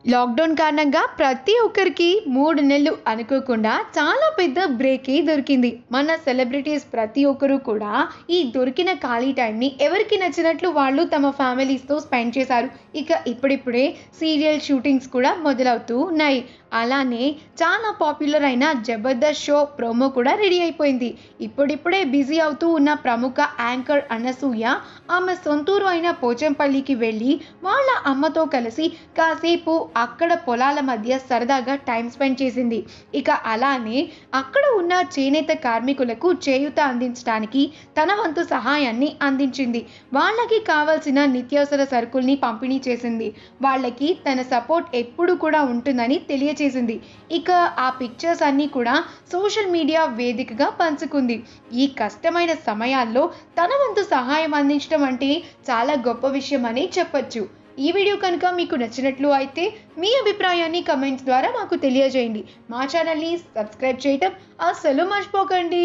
Lockdown కారణంగా ప్రతి ఒక్కరికి 3 నెలలు అనుకోకుండా చాలా పెద్ద బ్రేకే దొరికింది. మన సెలబ్రిటీస్ ప్రతి ఒక్కరు కూడా ఈ దొరికిన ఖాళీ టైంని ఎవరికి నచ్చినట్లు వాళ్ళు తమ ఫ్యామిలీస్‌తో స్పెండ్ చేశారు. ఇక ఇప్పుడిప్పుడే సీరియల్ షూటింగ్స్ కూడా మొదలవుతూ ఉన్నాయి. అలానే చాలా పాపులర్ అయిన 'జబర్దస్త్' షో ప్రోమో కూడా రెడీ అయిపోయింది. ఇప్పుడిప్పుడే బిజీ అవుతూ ఉన్న ప్రముఖ యాంకర్ అనసూయ ఆమె సొంతూరు అయిన పోచంపల్లికి వెళ్ళి వాళ్ళ అమ్మతో కలిసి కాసేపు అక్కడ పొలాల మధ్య సరదాగా టైం స్పెండ్ చేసింది. ఇక అలానే అక్కడ ఉన్న చేనేత కార్మికులకు చేయూత అందించడానికి తన వంతు సహాయాన్ని అందించింది. వాళ్ళకి కావాల్సిన నిత్యావసర సరుకుల్ని పంపిణీ చేసింది. వాళ్ళకి తన సపోర్ట్ ఎప్పుడు కూడా ఉంటుందని తెలియచేసింది. ఇక ఆ పిక్చర్స్ అన్నీ కూడా సోషల్ మీడియా వేదికగా పంచుకుంది. ఈ కష్టమైన సమయాల్లో తన వంతు సహాయం అందించడం అంటే చాలా గొప్ప విషయం అని చెప్పొచ్చు. ఈ వీడియో కనుక మీకు నచ్చినట్లు అయితే మీ అభిప్రాయాన్ని కమెంట్స్ ద్వారా మాకు తెలియజేయండి. మా ఛానల్ని సబ్స్క్రైబ్ చేయటం అస్సలు మర్చిపోకండి.